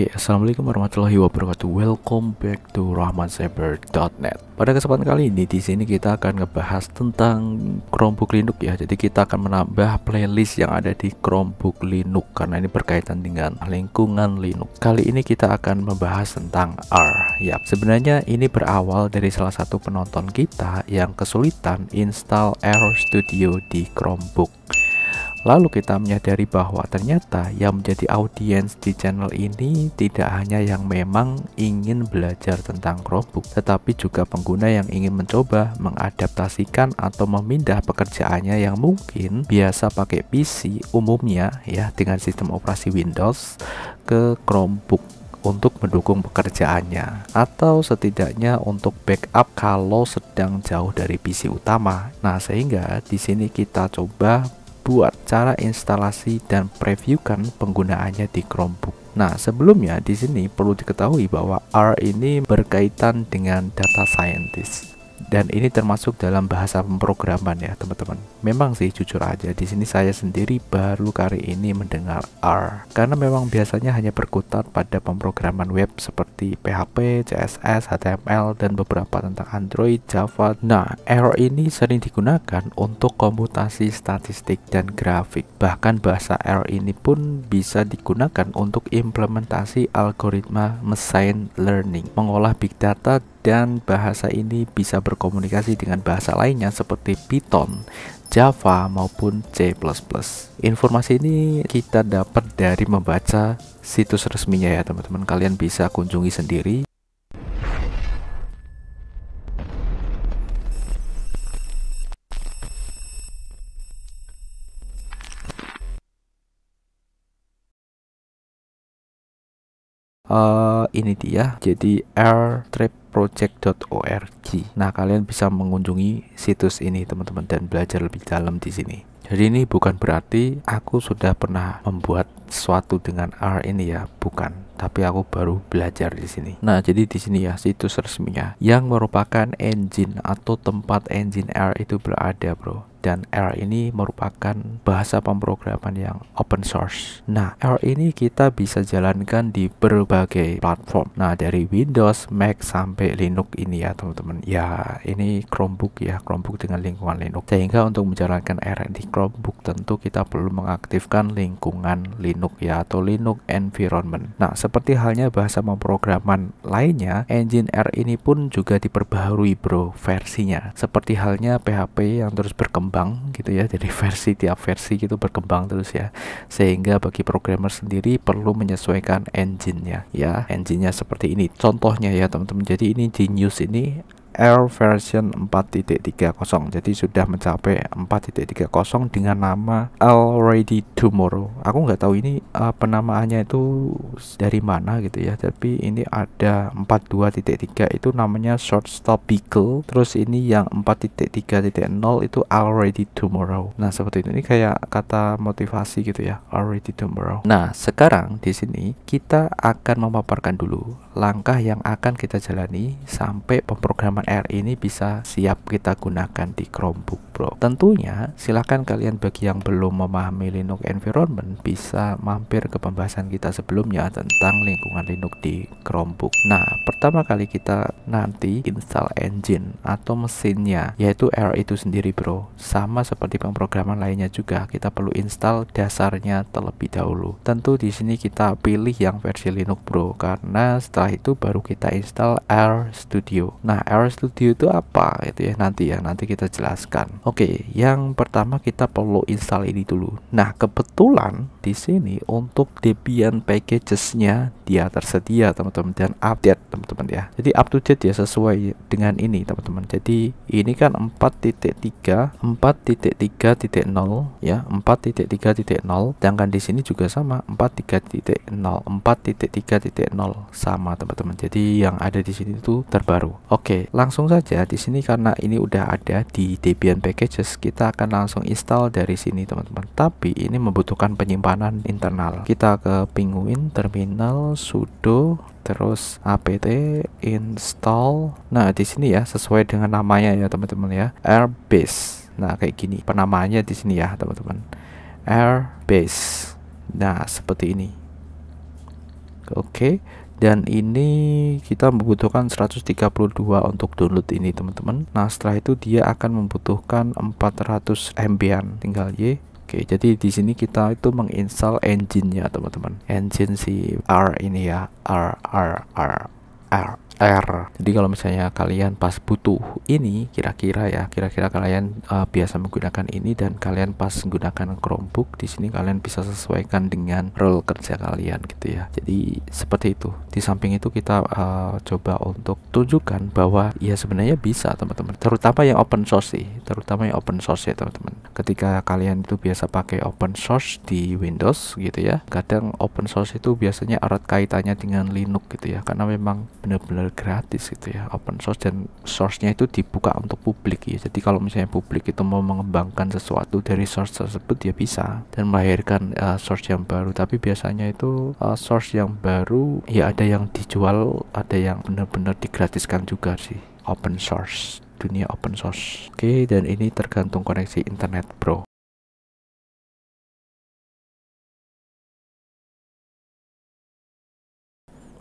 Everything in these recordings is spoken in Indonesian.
Oke, assalamualaikum warahmatullahi wabarakatuh. Welcome back to rahmansaber.net. Pada kesempatan kali ini di sini kita akan ngebahas tentang Chromebook Linux ya. Jadi kita akan menambah playlist yang ada di Chromebook Linux karena ini berkaitan dengan lingkungan Linux. Kali ini kita akan membahas tentang R. Ya, sebenarnya ini berawal dari salah satu penonton kita yang kesulitan install R Studio di Chromebook. Lalu kita menyadari bahwa ternyata yang menjadi audiens di channel ini tidak hanya yang memang ingin belajar tentang Chromebook, tetapi juga pengguna yang ingin mencoba mengadaptasikan atau memindah pekerjaannya yang mungkin biasa pakai PC umumnya ya dengan sistem operasi Windows ke Chromebook untuk mendukung pekerjaannya atau setidaknya untuk backup kalau sedang jauh dari PC utama. Nah, sehingga di sini kita coba buat cara instalasi dan previewkan penggunaannya di Chromebook. Nah, sebelumnya di sini perlu diketahui bahwa R ini berkaitan dengan data scientist. Dan ini termasuk dalam bahasa pemrograman ya, teman-teman. Memang sih jujur aja di sini saya sendiri baru kali ini mendengar R. Karena memang biasanya hanya berkutat pada pemrograman web seperti PHP, CSS, HTML dan beberapa tentang Android, Java. Nah, R ini sering digunakan untuk komputasi statistik dan grafik. Bahkan bahasa R ini pun bisa digunakan untuk implementasi algoritma machine learning, mengolah big data, dan bahasa ini bisa berkomunikasi dengan bahasa lainnya seperti Python, Java maupun C++. Informasi ini kita dapat dari membaca situs resminya ya teman-teman. Kalian bisa kunjungi sendiri. Ini dia, jadi rtripproject.org. Nah, kalian bisa mengunjungi situs ini teman-teman dan belajar lebih dalam di sini. Jadi ini bukan berarti aku sudah pernah membuat sesuatu dengan R ini ya, bukan. Tapi aku baru belajar di sini. Nah, jadi di sini ya situs resminya yang merupakan engine atau tempat engine R itu berada, bro. Dan R ini merupakan bahasa pemrograman yang open source. Nah, R ini kita bisa jalankan di berbagai platform. Nah, dari Windows, Mac sampai Linux ini ya, teman-teman. Ya, ini Chromebook ya, Chromebook dengan lingkungan Linux. Sehingga untuk menjalankan R di Chromebook tentu kita perlu mengaktifkan lingkungan Linux ya atau Linux environment. Nah, seperti halnya bahasa pemrograman lainnya, engine R ini pun juga diperbaharui, bro, versinya. Seperti halnya PHP yang terus berkembang gitu ya, jadi tiap versi gitu berkembang terus ya, sehingga bagi programmer sendiri perlu menyesuaikan engine-nya ya. Engine-nya seperti ini contohnya ya teman-teman. Jadi ini Genius ini R version 4.30, jadi sudah mencapai 4.30 dengan nama Already Tomorrow. Aku nggak tahu ini penamaannya itu dari mana gitu ya, tapi ini ada 42.3 itu namanya Short Stop Beagle, terus ini yang 4.3.0 itu Already Tomorrow. Nah, seperti itu, ini kayak kata motivasi gitu ya, Already Tomorrow. Nah, sekarang di sini kita akan memaparkan dulu langkah yang akan kita jalani sampai pemrograman R ini bisa siap kita gunakan di Chromebook, bro. Tentunya silahkan kalian bagi yang belum memahami Linux environment bisa mampir ke pembahasan kita sebelumnya tentang lingkungan Linux di Chromebook. Nah, pertama kali kita nanti install engine atau mesinnya, yaitu R itu sendiri, bro. Sama seperti pemrograman lainnya juga, kita perlu install dasarnya terlebih dahulu. Tentu di sini kita pilih yang versi Linux, bro, karena setelah itu baru kita install R Studio. Nah, R Studio itu apa itu ya, nanti kita jelaskan. Oke, yang pertama kita perlu install ini dulu. Nah, kebetulan di sini untuk Debian packages-nya dia tersedia teman-teman dan update teman-teman ya. Jadi up to date ya, sesuai dengan ini teman-teman. Jadi ini kan 4.3 ya, 4.3.0, sedangkan di sini juga sama 4.3.0 sama teman-teman. Jadi yang ada di sini itu terbaru. Oke, langsung saja di sini karena ini udah ada di Debian packages, kita akan langsung install dari sini teman-teman. Tapi ini membutuhkan penyimpanan internal. Kita ke Penguin terminal sudo terus apt install. Nah, di sini ya sesuai dengan namanya ya teman-teman ya, airbase. Nah, kayak gini penamaannya di sini ya teman-teman, airbase. Nah, seperti ini. Oke. Dan ini kita membutuhkan 132 untuk download ini teman-teman. Nah setelah itu dia akan membutuhkan 400 MB-an, tinggal Y. Oke, jadi di sini kita itu menginstal engine-nya teman-teman. Engine si R ini ya, R. Jadi kalau misalnya kalian pas butuh ini, kira-kira kalian biasa menggunakan ini dan kalian pas menggunakan Chromebook, di sini kalian bisa sesuaikan dengan role kerja kalian gitu ya. Jadi seperti itu. Di samping itu kita coba untuk tunjukkan bahwa ya sebenarnya bisa teman-teman. Terutama yang open source ya teman-teman. Ketika kalian itu biasa pakai open source di Windows gitu ya, kadang open source itu biasanya erat kaitannya dengan Linux gitu ya, karena memang benar-benar gratis gitu ya, open source, dan source-nya itu dibuka untuk publik ya. Jadi kalau misalnya publik itu mau mengembangkan sesuatu dari source tersebut ya bisa, dan melahirkan source yang baru. Tapi biasanya itu source yang baru ya ada yang dijual, ada yang benar-benar digratiskan juga sih. Open source, dunia open source. Oke, dan ini tergantung koneksi internet bro.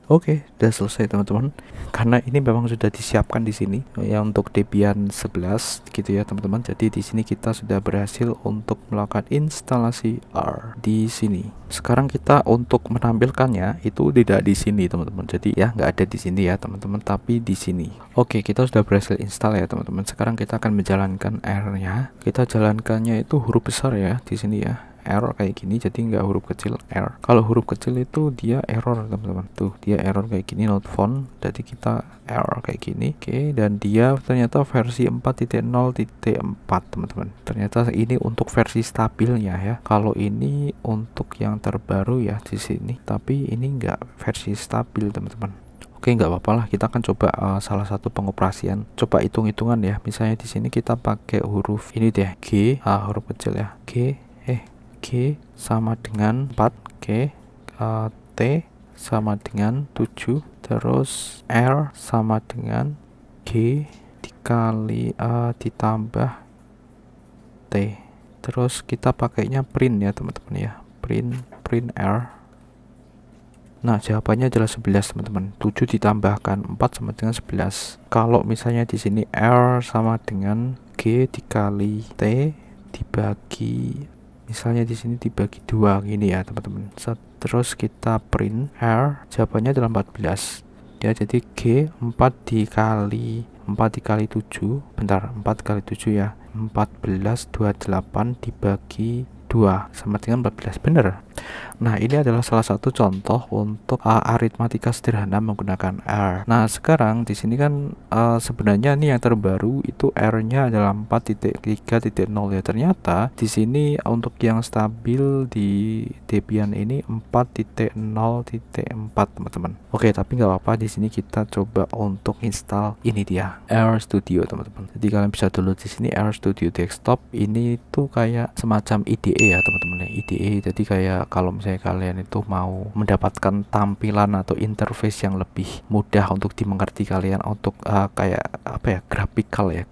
Oke, udah selesai teman-teman. Karena ini memang sudah disiapkan di sini ya untuk Debian 11 gitu ya teman-teman. Jadi di sini kita sudah berhasil untuk melakukan instalasi R di sini. Sekarang kita untuk menampilkannya itu tidak di sini teman-teman. Jadi ya nggak ada di sini ya teman-teman, tapi di sini. Oke, kita sudah berhasil install ya teman-teman. Sekarang kita akan menjalankan R-nya. Kita jalankannya itu huruf besar ya di sini ya. Error kayak gini, jadi nggak huruf kecil R. Kalau huruf kecil itu dia error teman-teman. Tuh dia error kayak gini, not found. Jadi kita error kayak gini. Oke, dan dia ternyata versi 4.0.4 teman-teman. Ternyata ini untuk versi stabilnya ya. Kalau ini untuk yang terbaru ya di sini, tapi ini nggak versi stabil teman-teman. Oke, nggak apa-apa lah, kita akan coba salah satu pengoperasian. Coba hitung-hitungan ya. Misalnya di sini kita pakai huruf ini deh, G, huruf kecil ya, G sama dengan 4, T sama dengan 7, terus R sama dengan G dikali ditambah T. Terus kita pakainya print ya teman-teman ya, print R. Nah jawabannya adalah 11 teman-teman. 7 ditambahkan 4 sama dengan 11. Kalau misalnya di sini R sama dengan G dikali T dibagi, misalnya di sini dibagi 2 gini ya teman-teman. Terus kita print R, jawabannya adalah 14 ya. Jadi G 4 dikali 7, bentar, 4 kali 7 ya, 14, 28 dibagi 2 sama dengan 14, bener. Nah ini adalah salah satu contoh untuk aritmatika sederhana menggunakan R. Nah sekarang di sini kan sebenarnya ini yang terbaru itu R-nya adalah 4.3.0 ya. Ternyata di sini untuk yang stabil di Debian ini 4.0.4 teman-teman. Oke, tapi nggak apa-apa, di sini kita coba untuk install ini dia, R Studio teman-teman. Jadi kalian bisa download di sini R Studio Desktop. Ini tuh kayak semacam IDE ya teman-teman ya, IDE. Jadi kayak kalau misalnya kalian itu mau mendapatkan tampilan atau interface yang lebih mudah untuk dimengerti kalian, untuk kayak apa ya, grafikalnya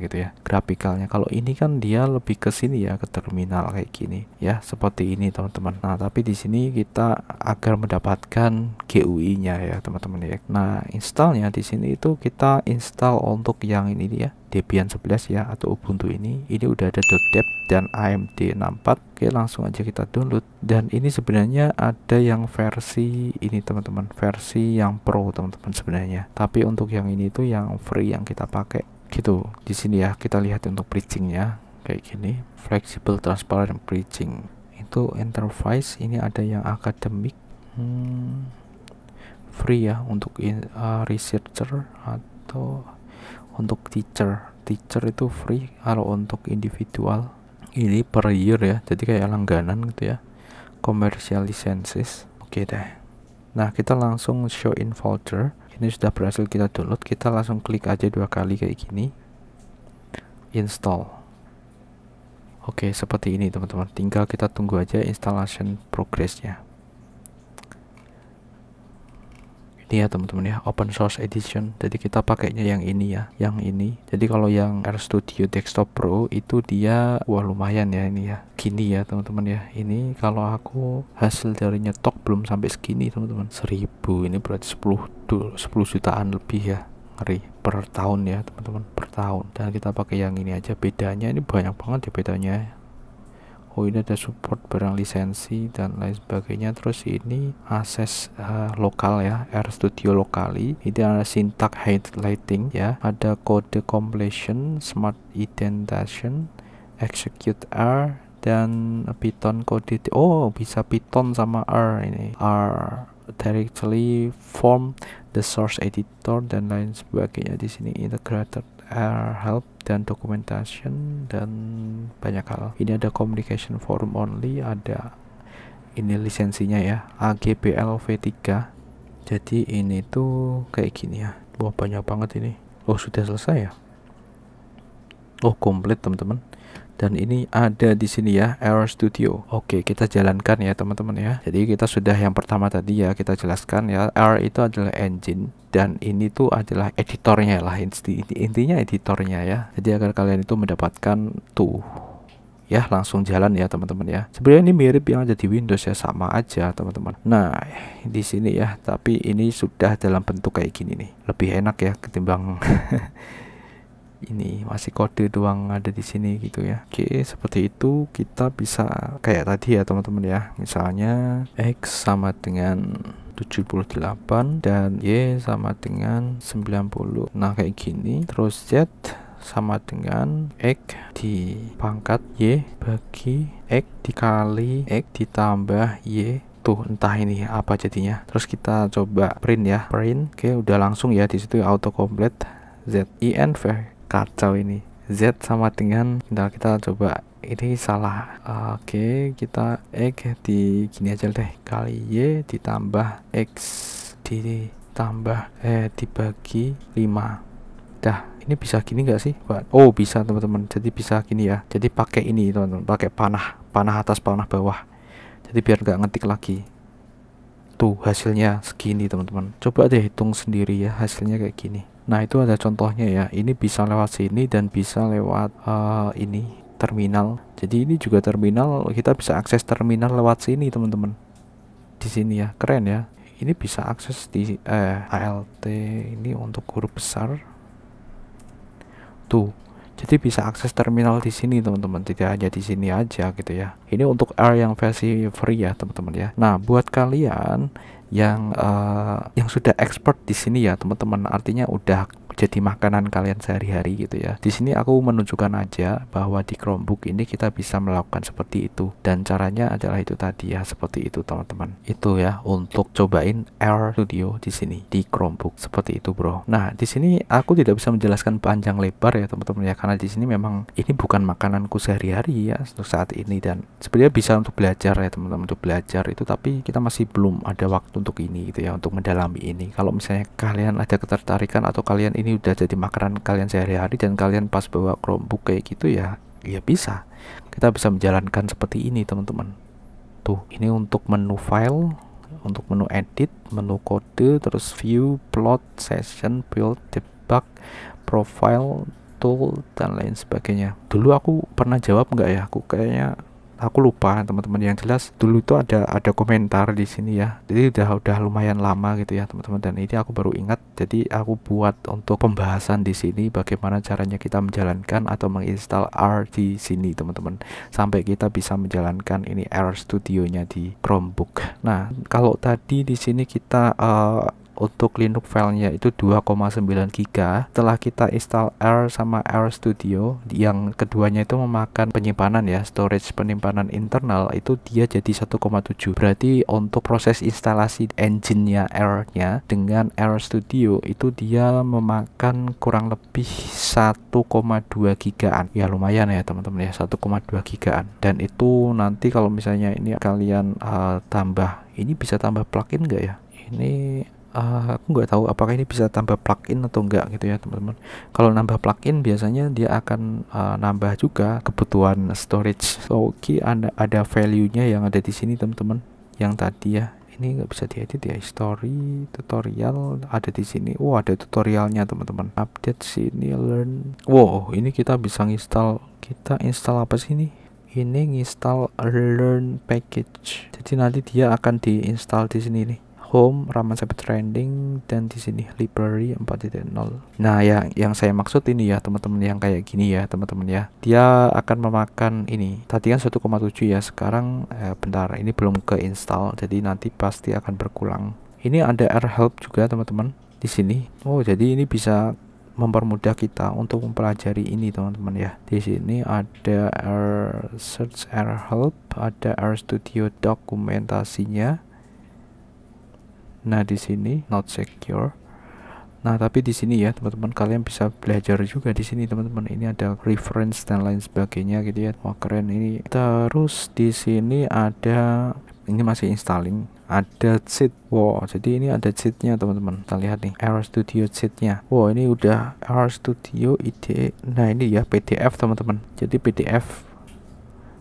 gitu ya, grafikalnya. Kalau ini kan dia lebih ke sini ya, ke terminal kayak gini ya, seperti ini teman-teman. Nah tapi di sini kita agar mendapatkan GUI-nya ya teman-teman ya. Nah installnya di sini itu kita install untuk yang ini dia, Debian 11 ya, atau Ubuntu ini udah ada .deb dan AMD 64. Oke, langsung aja kita download. Dan ini sebenarnya ada yang versi ini teman-teman, versi yang pro teman-teman sebenarnya. Tapi untuk yang ini tuh yang free yang kita pakai gitu. Di sini ya kita lihat untuk bridgingnya kayak gini, flexible transparent bridging. Itu interface ini ada yang akademik, free ya untuk researcher atau untuk teacher itu free. Kalau untuk individual ini per year ya, jadi kayak langganan gitu ya, commercial licenses. Oke deh. Nah kita langsung show in folder. Ini sudah berhasil kita download. Kita langsung klik aja 2 kali kayak gini, install. Oke, seperti ini teman-teman. Tinggal kita tunggu aja installation progressnya. Ini ya teman-teman ya, open source edition. Jadi kita pakainya yang ini ya, yang ini. Jadi kalau yang RStudio Desktop Pro itu dia wah lumayan ya ini ya. Gini ya teman-teman ya. Ini kalau aku hasil dari nyetok belum sampai segini teman-teman. 1000 ini berarti 10 jutaan lebih ya. Ngeri per tahun ya teman-teman, per tahun. Dan kita pakai yang ini aja, bedanya ini banyak banget ya bedanya. Oh ini ada support barang lisensi dan lain sebagainya. Terus ini akses lokal ya, RStudio Locally. Ini ada syntax highlighting ya, ada kode completion, smart indentation, execute R, dan Python code. Oh bisa Python sama R ini. R directly form the source editor dan lain sebagainya. Di sini integrated R help dan documentation dan banyak hal. Ini ada communication forum only, ada ini lisensinya ya, AGPL v3. Jadi ini tuh kayak gini ya. Wah banyak banget ini. Oh sudah selesai ya. Oh komplit teman-teman. Dan ini ada di sini ya, RStudio. Oke, kita jalankan ya teman-teman ya. Jadi kita sudah yang pertama tadi ya kita jelaskan ya, R itu adalah engine dan ini tuh adalah editornya lah, intinya editornya ya. Jadi agar kalian itu mendapatkan tuh ya langsung jalan ya teman-teman ya. Sebenarnya ini mirip yang ada di Windows ya, sama aja teman-teman. Nah di sini ya, tapi ini sudah dalam bentuk kayak gini nih, lebih enak ya ketimbang ini masih kode doang ada di sini gitu ya. Oke, seperti itu kita bisa kayak tadi ya teman-teman ya. Misalnya X sama dengan 78 dan Y sama dengan 90. Nah kayak gini. Terus Z sama dengan X dipangkat Y bagi X dikali X ditambah Y. Tuh entah ini apa jadinya. Terus kita coba print ya, print. Oke udah langsung ya di situ autocomplete ZINV. Kacau ini. Z sama dengan, bentar kita coba, ini salah. Oke, kita X di gini aja deh, kali Y ditambah X ditambah dibagi 5. Dah, ini bisa gini nggak sih? Oh bisa teman-teman, jadi bisa gini ya. Jadi pakai ini teman-teman, pakai panah atas panah bawah, jadi biar nggak ngetik lagi. Tuh hasilnya segini teman-teman. Coba deh hitung sendiri ya, hasilnya kayak gini. Nah itu ada contohnya ya, ini bisa lewat sini dan bisa lewat ini terminal. Jadi ini juga terminal, kita bisa akses terminal lewat sini teman-teman. Di sini ya, keren ya. Ini bisa akses di ALT ini untuk huruf besar. Tuh, jadi bisa akses terminal di sini teman-teman, tidak hanya di sini aja gitu ya. Ini untuk R yang versi free ya teman-teman ya. Nah buat kalian yang sudah expert di sini ya teman-teman, artinya udah jadi makanan kalian sehari-hari gitu ya. Di sini aku menunjukkan aja bahwa di Chromebook ini kita bisa melakukan seperti itu, dan caranya adalah itu tadi ya, seperti itu teman-teman. Itu ya untuk cobain RStudio di sini di Chromebook seperti itu bro. Nah di sini aku tidak bisa menjelaskan panjang lebar ya teman-teman ya, karena di sini memang ini bukan makananku sehari-hari ya untuk saat ini, dan sebenarnya bisa untuk belajar ya teman-teman, untuk belajar itu, tapi kita masih belum ada waktu untuk ini gitu ya, untuk mendalami ini. Kalau misalnya kalian ada ketertarikan atau kalian ini udah jadi makanan kalian sehari-hari dan kalian pas bawa Chromebook kayak gitu ya, ya bisa. Kita bisa menjalankan seperti ini teman-teman. Tuh, ini untuk menu file, untuk menu edit, menu kode, terus view, plot, session, build, debug, profile, tool, dan lain sebagainya. Dulu aku pernah jawab nggak ya? Aku lupa teman-teman. Yang jelas dulu itu ada komentar di sini ya. Jadi udah lumayan lama gitu ya teman-teman, dan ini aku baru ingat. Jadi aku buat untuk pembahasan di sini bagaimana caranya kita menjalankan atau menginstal R di sini teman-teman, sampai kita bisa menjalankan ini RStudio-nya di Chromebook. Nah, kalau tadi di sini kita untuk Linux filenya itu 2,9 GB. Setelah kita install R sama RStudio, yang keduanya itu memakan penyimpanan ya, storage penyimpanan internal itu dia jadi 1,7. Berarti untuk proses instalasi engine-nya R-nya dengan RStudio itu dia memakan kurang lebih 1,2 GB-an. Ya lumayan ya teman-teman ya, 1,2 GB-an. Dan itu nanti kalau misalnya ini kalian tambah, ini bisa tambah plugin nggak ya? Ini aku nggak tahu apakah ini bisa tambah plugin atau enggak gitu ya teman-teman. Kalau nambah plugin biasanya dia akan nambah juga kebutuhan storage. Oke, ada value-nya yang ada di sini teman-teman. Yang tadi ya, Ini nggak bisa diedit ya. History, tutorial ada di sini. Oh, ada tutorialnya teman-teman. Update sini, learn. Wow, ini kita bisa install. Kita install apa sih ini? Ini install learn package. Jadi nanti dia akan diinstal di sini nih. Home, Raman sampai trending, dan di sini library 4.0. Nah, yang saya maksud ini ya teman-teman, yang kayak gini ya teman-teman ya. Dia akan memakan ini. Tadi kan 1,7 ya, sekarang bentar, ini belum ke install, jadi nanti pasti akan berkurang. Ini ada help juga teman-teman di sini. Oh, jadi ini bisa mempermudah kita untuk mempelajari ini teman-teman ya. Di sini ada search help, ada studio dokumentasinya. Nah, di sini not secure. Nah, tapi di sini ya teman-teman, kalian bisa belajar juga di sini teman-teman. Ini ada reference dan lain sebagainya gitu ya. Wah, keren ini. Terus di sini ada, ini masih installing, ada cheat. Wow, jadi ini ada cheatnya teman-teman. Kita lihat nih, RStudio cheatnya. Wow, ini udah RStudio IDE. Nah, ini ya PDF teman-teman. Jadi PDF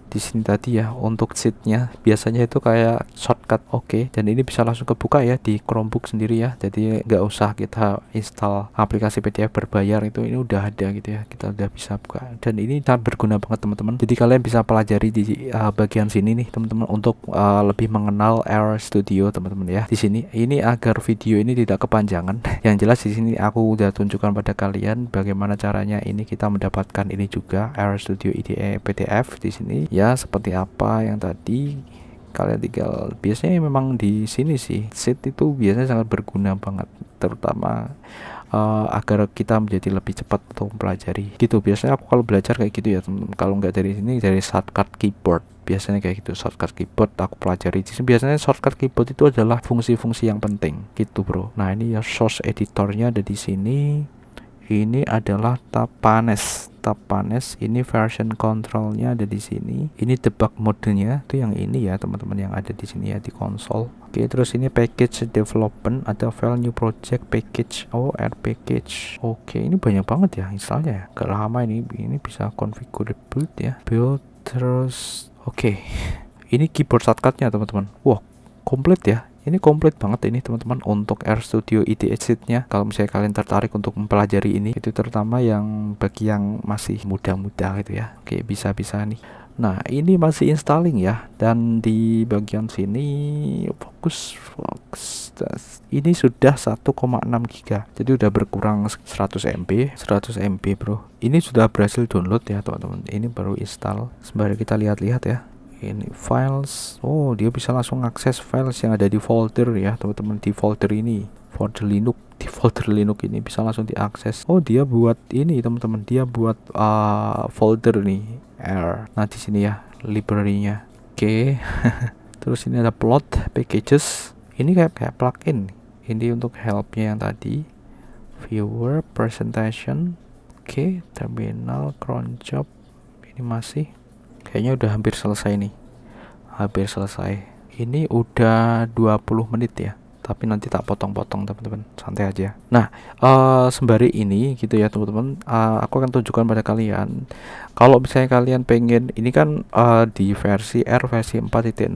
di sini tadi ya untuk sheetnya biasanya itu kayak shortcut. Oke, dan ini bisa langsung kebuka ya di Chromebook sendiri ya, jadi nggak usah kita install aplikasi PDF berbayar, itu ini udah ada gitu ya, kita udah bisa buka, dan ini sangat berguna banget teman-teman. Jadi kalian bisa pelajari di bagian sini nih teman-teman untuk lebih mengenal RStudio teman-teman ya. Di sini ini agar video ini tidak kepanjangan yang jelas di sini aku udah tunjukkan pada kalian bagaimana caranya ini kita mendapatkan ini juga RStudio IDE PDF di sini ya. Seperti apa yang tadi, kalian tinggal, biasanya memang di sini sih sheet itu biasanya sangat berguna banget, terutama agar kita menjadi lebih cepat untuk mempelajari gitu. Biasanya aku kalau belajar kayak gitu ya teman-teman, kalau nggak dari sini dari shortcut keyboard, biasanya kayak gitu, shortcut keyboard aku pelajari. Biasanya shortcut keyboard itu adalah fungsi-fungsi yang penting gitu bro. Nah, ini ya source editornya ada di sini. Ini adalah tab panes. Ini version controlnya ada di sini. Ini debug modenya itu yang ini ya teman-teman, yang ada di sini ya di konsol. Oke, terus ini package development, ada file new project package, R package. Oke, ini banyak banget ya installnya ya. Gak lama ini bisa configure build ya. Build terus. Oke. Ini keyboard shortcutnya teman-teman. Wah, komplit ya. Ini komplit banget ini teman-teman untuk RStudio IDE sheet-nya. Kalau misalnya kalian tertarik untuk mempelajari ini, itu terutama yang bagi yang masih muda-muda gitu ya. Oke, bisa-bisa nih. Nah, ini masih installing ya, dan di bagian sini fokus. Ini sudah 1,6 GB. Jadi udah berkurang 100 MB, bro. Ini sudah berhasil download ya teman-teman. Ini baru install. Sembari kita lihat-lihat ya. Ini files. Oh, dia bisa langsung akses files yang ada di folder ya teman-teman. Di folder ini, folder Linux, di folder Linux ini bisa langsung diakses. Oh, dia buat ini teman-teman, dia buat folder nih R. Nah, di sini ya library-nya. Oke. Terus ini ada plot packages. Ini kayak plugin. Ini untuk helpnya yang tadi, viewer, presentation. Oke, terminal, cron job. Ini masih kayaknya udah hampir selesai nih. Hampir selesai. Ini udah 20 menit ya. Tapi nanti tak potong-potong teman-teman, santai aja. Nah, sembari ini gitu ya teman-teman, aku akan tunjukkan pada kalian. Kalau misalnya kalian pengen, ini kan di versi R versi 4.0.4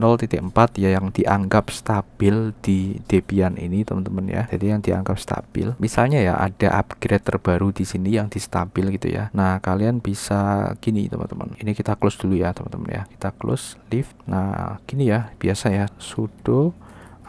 ya, yang dianggap stabil di Debian ini teman-teman ya. Jadi yang dianggap stabil. Misalnya ya ada upgrade terbaru di sini yang distabil gitu ya. Nah, kalian bisa gini teman-teman. Ini kita close dulu ya teman-teman ya. Kita close, leave. Nah, gini ya, biasa ya, sudo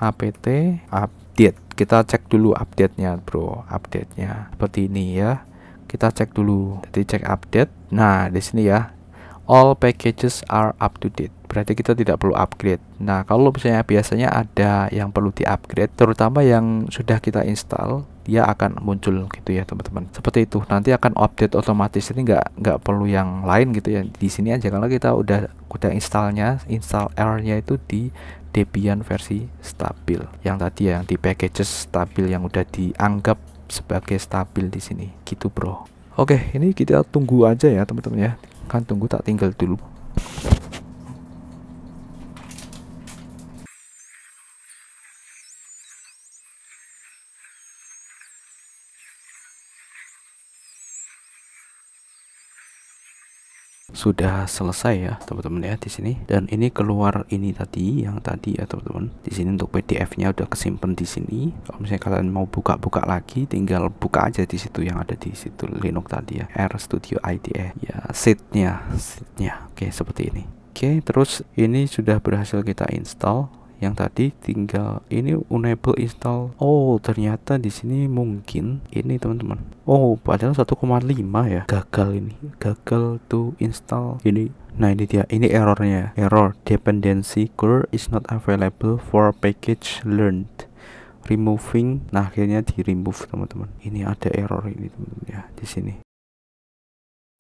apt update. Kita cek dulu update-nya bro, update-nya seperti ini ya. Kita cek dulu, jadi cek update. Nah, di sini ya, all packages are up to date, berarti kita tidak perlu upgrade. Nah, kalau misalnya biasanya ada yang perlu di upgrade, terutama yang sudah kita install, dia akan muncul gitu ya teman-teman, seperti itu. Nanti akan update otomatis, ini nggak perlu yang lain gitu ya. Di sini aja kalau kita udah install R-nya itu di Debian versi stabil yang tadi ya, yang di packages stabil yang udah dianggap sebagai stabil di sini gitu bro. Oke, ini kita tunggu aja ya teman-teman ya, kan tunggu, tak tinggal dulu. sudah selesai ya teman-teman ya di sini. Dan ini keluar ini tadi yang tadi ya teman-teman. Di sini untuk PDF-nya udah kesimpan di sini. Kalau misalnya kalian mau buka-buka lagi, tinggal buka aja di situ yang ada di situ Linux tadi ya, RStudio IDE ya, sheetnya. Oke, seperti ini. Oke, terus ini sudah berhasil kita install. Yang tadi tinggal ini enable install. Oh, ternyata di sini mungkin ini teman-teman. Oh, padahal 1,5 ya. Gagal ini. Gagal to install ini. Nah, ini dia. Ini errornya. Error dependency core is not available for package learned. Removing. Nah, akhirnya di remove teman-teman. Ini ada error ini teman-teman ya di sini.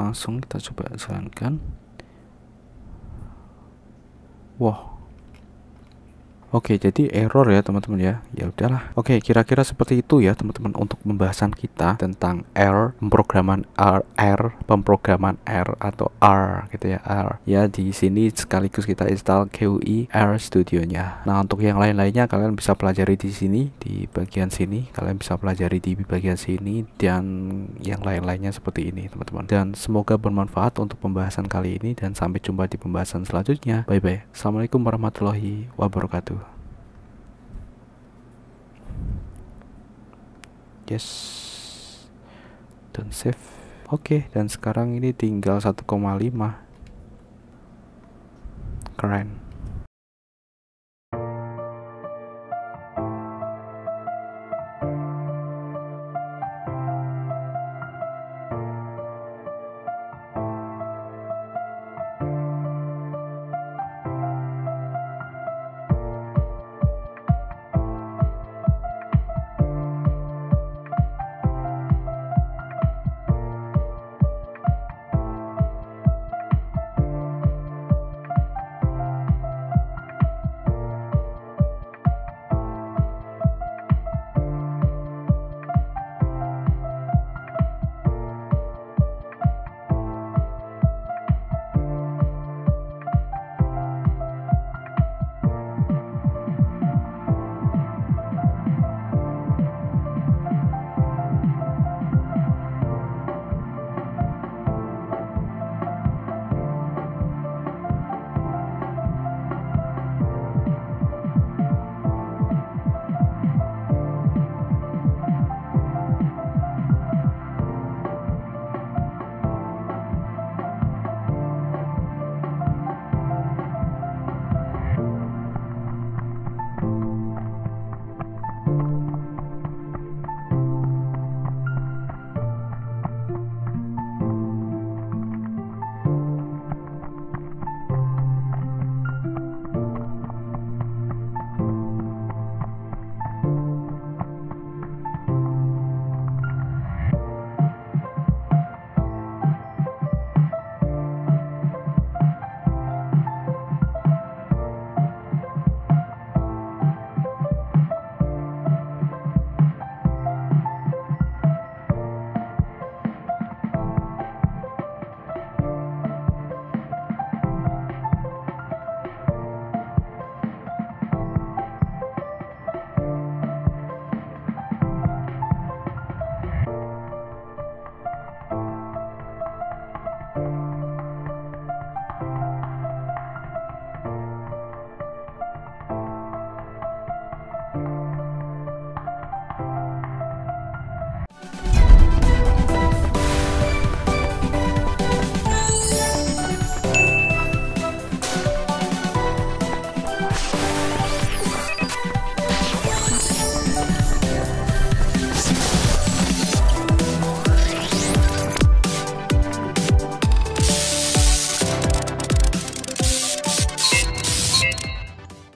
Langsung kita coba jalankan. Wow. Oke, jadi error ya teman-teman ya. Ya udahlah. Oke, kira-kira seperti itu ya teman-teman untuk pembahasan kita tentang R, pemrograman R atau R gitu ya, R. Ya di sini sekaligus kita install GUI R Studio-nya. Nah, untuk yang lain-lainnya kalian bisa pelajari di sini di bagian sini. Kalian bisa pelajari di bagian sini dan yang lain-lainnya seperti ini, teman-teman. Dan semoga bermanfaat untuk pembahasan kali ini dan sampai jumpa di pembahasan selanjutnya. Bye bye. Assalamualaikum warahmatullahi wabarakatuh. Yes, dan save. Oke, dan sekarang ini tinggal 1,5. Keren.